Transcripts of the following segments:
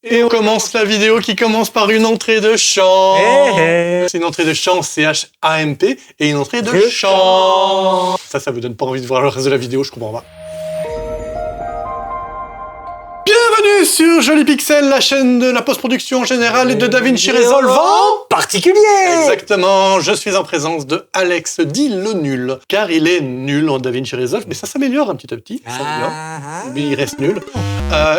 Et on commence la vidéo qui commence par une entrée de chant. C'est une entrée de chant C-H-A-M-P et une entrée de chant. Ça vous donne pas envie de voir le reste de la vidéo, je comprends pas. Bienvenue sur Joli Pixel, la chaîne de la post-production en général et de DaVinci Resolve en particulier. Exactement, je suis en présence de Alex, dit le nul, car il est nul en DaVinci Resolve, mais ça s'améliore un petit à petit, mais il reste nul.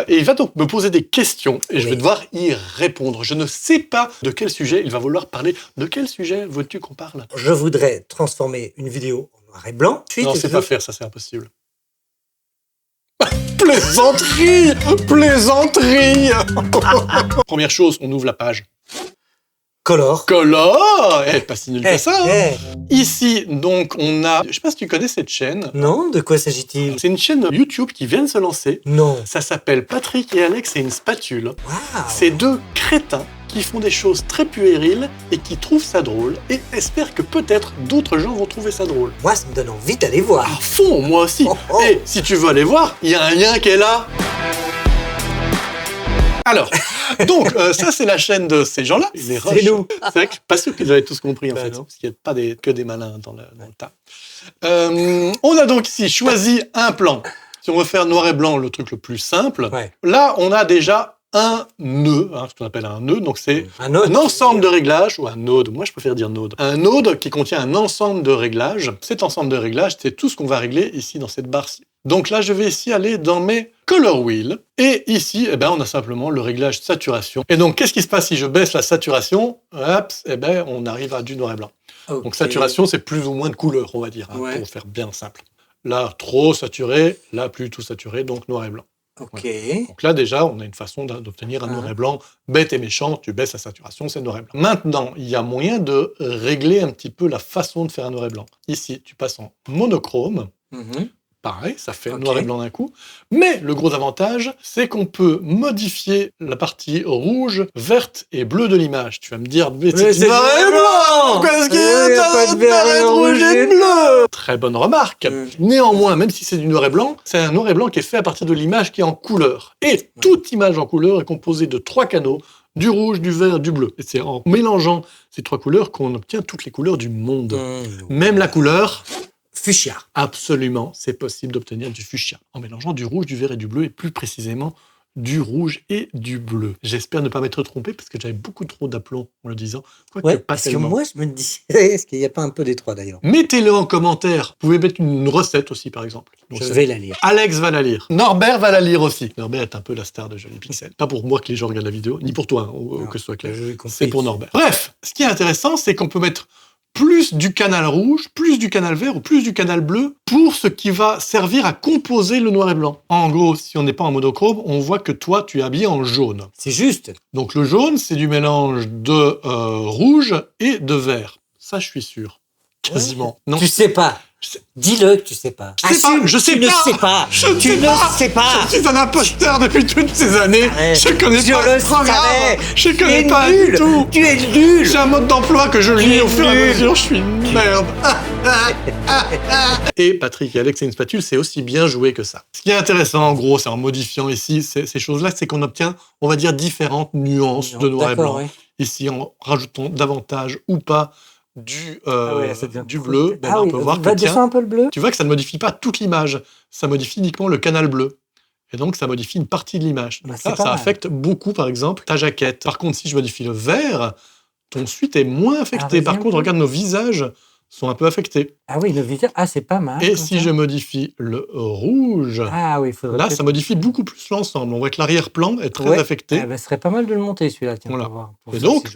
Et il va donc me poser des questions et je vais devoir y répondre. Je ne sais pas de quel sujet il va vouloir parler. De quel sujet veux-tu qu'on parle? Je voudrais transformer une vidéo en noir et blanc. Non, c'est pas faire, ça c'est impossible. Plaisanterie! Plaisanterie! Première chose, on ouvre la page. Color. Color! Pas si nul que ça. Hein. Ici, donc, on a... Je sais pas si tu connais cette chaîne. Non, de quoi s'agit-il? C'est une chaîne YouTube qui vient de se lancer. Non. Ça s'appelle Patrick et Alex et une spatule. Wow. C'est deux crétins qui font des choses très puériles et qui trouvent ça drôle et espèrent que peut-être d'autres gens vont trouver ça drôle. Moi, ça me donne envie d'aller voir. À fond, moi aussi. Oh. Et si tu veux aller voir, il y a un lien qui est là. Alors, donc, ça, c'est la chaîne de ces gens-là. C'est nous. C'est vrai que je suis pas sûr qu'ils avaient tous compris, en fait, parce qu'il n'y a pas que des malins dans le tas. On a donc ici choisi un plan. Si on veut faire noir et blanc, le truc le plus simple, là, on a déjà un nœud, ce qu'on appelle un nœud, donc c'est un ensemble de réglages, ou un node, moi je préfère dire node. Un node qui contient un ensemble de réglages. Cet ensemble de réglages, c'est tout ce qu'on va régler ici dans cette barre-ci. Donc là, je vais ici aller dans mes color wheel, et ici, on a simplement le réglage saturation. Et donc, qu'est-ce qui se passe si je baisse la saturation? Hop, on arrive à du noir et blanc. Okay. Donc saturation, c'est plus ou moins de couleur, on va dire, pour faire bien simple. Là, trop saturé, là, plus tout saturé, donc noir et blanc. Okay. Donc là, déjà, on a une façon d'obtenir un noir et blanc bête et méchant. Tu baisses la saturation, c'est noir et blanc. Maintenant, il y a moyen de régler un petit peu la façon de faire un noir et blanc. Ici, tu passes en monochrome. Pareil, ça fait noir et blanc d'un coup. Mais le gros avantage, c'est qu'on peut modifier la partie rouge, verte et bleue de l'image. Tu vas me dire, mais c'est noir et blanc! Qu'est-ce qu'il y a pas de vert, rouge et bleu? Très bonne remarque. Néanmoins, même si c'est du noir et blanc, c'est un noir et blanc qui est fait à partir de l'image qui est en couleur. Et toute image en couleur est composée de 3 canaux, du rouge, du vert, du bleu. Et c'est en mélangeant ces 3 couleurs qu'on obtient toutes les couleurs du monde. Même la couleur... fuchsia. Absolument, c'est possible d'obtenir du fuchsia en mélangeant du rouge, du vert et du bleu, et plus précisément du rouge et du bleu. J'espère ne pas m'être trompé parce que j'avais beaucoup trop d'aplomb en le disant. Parce que moi, je me dis, est-ce qu'il n'y a pas un peu des trois d'ailleurs? Mettez-le en commentaire. Vous pouvez mettre une recette aussi, par exemple. Donc, je vais la lire. Alex va la lire. Norbert va la lire aussi. Norbert est un peu la star de Joli Pixel. Pas pour moi que les gens regardent la vidéo, ni pour toi, que ce soit clair. C'est pour Norbert. Bref, ce qui est intéressant, c'est qu'on peut mettre plus du canal rouge, plus du canal vert ou plus du canal bleu pour ce qui va servir à composer le noir et blanc. En gros, si on n'est pas en monochrome, on voit que toi, tu es habillé en jaune. C'est juste. Donc le jaune, c'est du mélange de rouge et de vert. Ça, je suis sûr. Quasiment. Non. Tu sais pas. Dis-le que tu sais pas. Je sais pas. Je sais pas. Tu ne sais pas. Tu ne sais pas. Je suis un imposteur depuis toutes ces années. Je connais pas le programme. Je connais pas du tout. Tu es nul. C'est un mode d'emploi que je lis au fur et à mesure. Je suis une merde. Et Patrick et Alex et une spatule, c'est aussi bien joué que ça. Ce qui est intéressant, en gros, c'est en modifiant ici ces choses-là, c'est qu'on obtient, on va dire, différentes nuances de noir et blanc. Ici, en rajoutant davantage ou pas du bleu, on peut voir que un peu le bleu. Tu vois que ça ne modifie pas toute l'image, ça modifie uniquement le canal bleu. Et donc, ça modifie une partie de l'image. Donc là, ça affecte beaucoup, par exemple, ta jaquette. Par contre, si je modifie le vert, ton suite est moins affecté. Par contre, regarde, nos visages sont un peu affectés. Ah oui, le visage, c'est pas mal. Et si je modifie le rouge, là, ça modifie beaucoup plus l'ensemble. On voit que l'arrière-plan est très affecté. Ce serait pas mal de le monter, celui-là. Voilà. Et donc,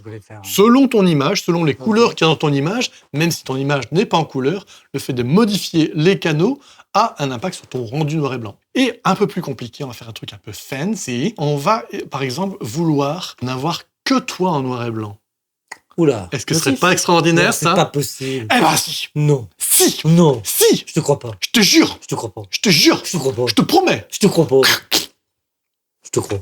selon ton image, selon les couleurs qu'il y a dans ton image, même si ton image n'est pas en couleur, le fait de modifier les canaux a un impact sur ton rendu noir et blanc. Et un peu plus compliqué, on va faire un truc un peu fancy. On va, par exemple, vouloir n'avoir que toi en noir et blanc. Oula. Est-ce que ce serait pas extraordinaire, ça? C'est pas possible. Eh ben si. Non. Si. Non. Si. Je te crois pas. Je te jure. Je te crois pas. Je te jure. Je te crois pas. Je te promets. Je te crois pas. Je te crois.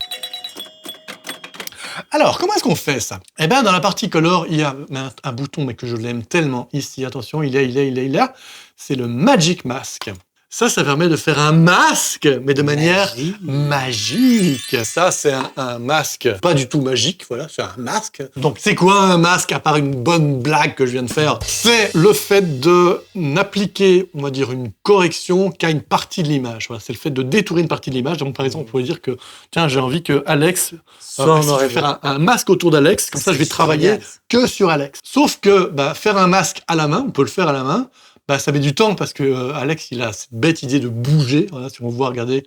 Alors, comment est-ce qu'on fait ça? Eh bien, dans la partie color, il y a un bouton, mais que je l'aime tellement ici. Attention, il est là. C'est le Magic Mask. Ça permet de faire un masque, mais de manière magique. Ça, c'est un masque pas du tout magique, voilà, c'est un masque. Donc, c'est quoi un masque, à part une bonne blague que je viens de faire? C'est le fait de n'appliquer, on va dire, une correction qu'à une partie de l'image. Voilà, c'est le fait de détourner une partie de l'image. Donc, par exemple, on pourrait dire que, tiens, j'ai envie que Alex, si je vais faire un masque autour d'Alex, comme ça, je vais travailler que sur Alex. Sauf que, faire un masque à la main, on peut le faire à la main, ça met du temps parce que Alex, il a cette bête idée de bouger. Voilà, si on voit, regardez,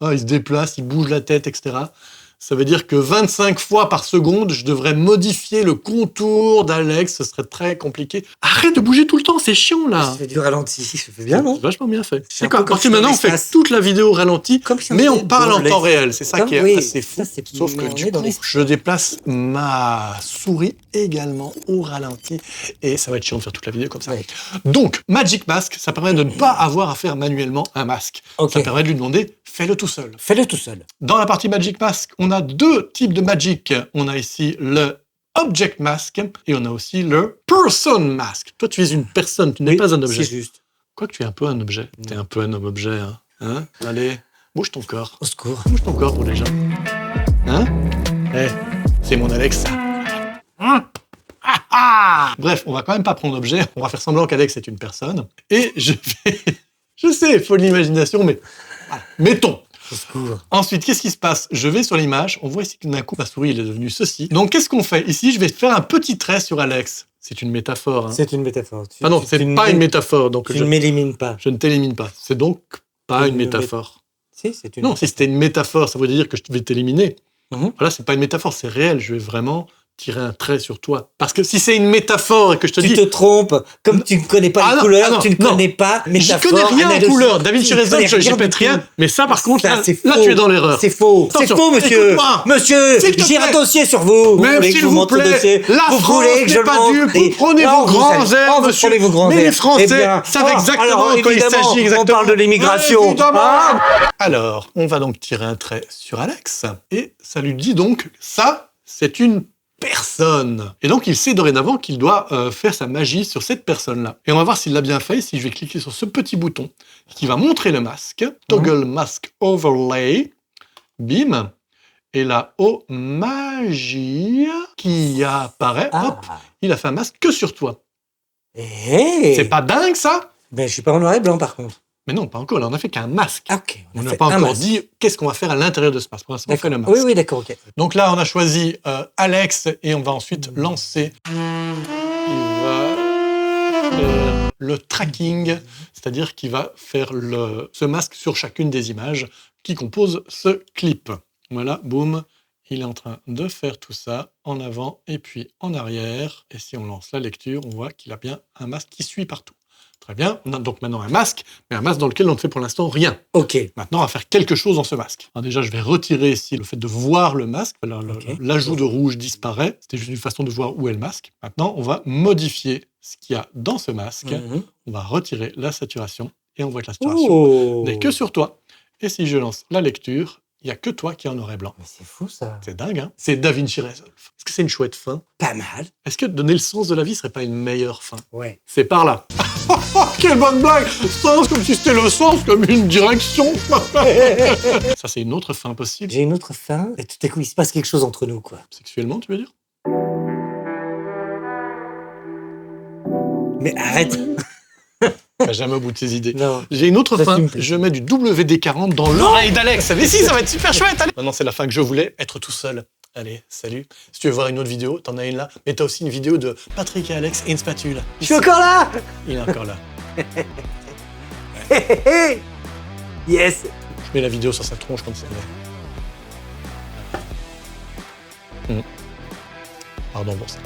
il se déplace, il bouge la tête, etc. Ça veut dire que 25 fois par seconde, je devrais modifier le contour d'Alex. Ce serait très compliqué. Arrête de bouger tout le temps, c'est chiant, là. Je fais du ralenti, je fais bien, non? C'est vachement bien fait. C'est quoi? Parce que maintenant, on fait toute la vidéo au ralenti, mais on parle en temps réel. C'est ça qui est assez fou. Sauf que du coup, je déplace ma souris également au ralenti. Et ça va être chiant de faire toute la vidéo comme ça. Ouais. Donc, Magic Mask, ça permet de ne pas avoir à faire manuellement un masque. Ça permet de lui demander, fais-le tout seul. Fais-le tout seul. Dans la partie Magic Mask, on a deux types de Magic. On a ici le Object Mask et on a aussi le Person Mask. Toi, tu es une personne, tu n'es pas un objet. C'est juste. Quoique tu es un peu un objet. Tu es un peu un homme objet. Hein? Allez, bouge ton corps. Au secours. Bouge ton corps pour les gens. Hein? C'est mon Alex. Bref, on va quand même pas prendre objet. On va faire semblant qu'Alex est une personne. Et je sais, il faut de l'imagination, mais mettons. Ensuite, qu'est-ce qui se passe? Je vais sur l'image, on voit ici que d'un coup, ma souris elle est devenue ceci. Donc, qu'est-ce qu'on fait? Ici, je vais faire un petit trait sur Alex. C'est une métaphore. C'est une métaphore. Non, c'est pas une métaphore. Donc tu ne m'élimines pas. Je ne t'élimine pas. C'est donc pas une métaphore. Si, c'est une Non, si c'était une métaphore, ça voudrait dire que je vais t'éliminer. Voilà, c'est pas une métaphore, c'est réel. Je vais vraiment tirer un trait sur toi. Parce que si c'est une métaphore et que je te dis... Tu te trompes, comme tu ne connais pas les couleurs, tu ne connais pas métaphore. Je connais rien en couleurs. David Chirezol, je répète rien. Mais ça, par contre, là, tu es dans l'erreur. C'est faux. C'est faux, monsieur. Monsieur, j'ai un dossier sur vous. Mais s'il vous plaît, la France n'est pas due. Vous prenez vos grands airs, monsieur. Mais les Français savent exactement de quoi il s'agit. On parle de l'immigration. Alors, on va donc tirer un trait sur Alex. Et ça lui dit donc, ça, c'est une personne. Et donc, il sait dorénavant qu'il doit faire sa magie sur cette personne-là. Et on va voir s'il l'a bien fait si je vais cliquer sur ce petit bouton qui va montrer le masque. Toggle Mask Overlay. Bim. Et là, oh, magie qui apparaît. Hop, il a fait un masque que sur toi. C'est pas dingue, ça? Ben, je suis pas en noir et blanc, par contre. Mais non, pas encore. Là, on n'a fait qu'un masque. On n'a pas encore dit qu'est-ce qu'on va faire à l'intérieur de ce masque. Pour l'instant, on fait le masque. Oui, d'accord, ok. Donc là, on a choisi Alex et on va ensuite lancer. Il va faire le tracking, c'est-à-dire qu'il va faire ce masque sur chacune des images qui composent ce clip. Voilà, boum. Il est en train de faire tout ça en avant et puis en arrière. Et si on lance la lecture, on voit qu'il a bien un masque qui suit partout. Très bien, on a donc maintenant un masque, mais un masque dans lequel on ne fait pour l'instant rien. Ok. Maintenant, on va faire quelque chose dans ce masque. Alors déjà, je vais retirer ici le fait de voir le masque. L'ajout de rouge disparaît. C'était juste une façon de voir où est le masque. Maintenant, on va modifier ce qu'il y a dans ce masque. On va retirer la saturation et on voit que la saturation n'est que sur toi. Et si je lance la lecture, il n'y a que toi qui es en noir et blanc. Mais c'est fou, ça. C'est dingue, hein? C'est Da Vinci Resolve. Est-ce que c'est une chouette fin? Pas mal. Est-ce que donner le sens de la vie serait pas une meilleure fin? Ouais. C'est par là. Quelle bonne blague! Sens comme si c'était le sens, comme une direction. Ça, c'est une autre fin possible. J'ai une autre fin. Et tout à coup, il se passe quelque chose entre nous, quoi. Sexuellement, tu veux dire? Mais arrête. Jamais au bout de tes idées. Non. J'ai une autre fin. Je mets du WD-40 dans l'oreille d'Alex. Mais si, ça va être super chouette. Allez. Maintenant, c'est la fin que je voulais, être tout seul. Allez, salut. Si tu veux voir une autre vidéo, t'en as une là. Mais t'as aussi une vidéo de Patrick et Alex et une spatule. Je suis encore là. Il est encore là. Yes. Je mets la vidéo sur sa tronche comme ça. Pardon pour ça.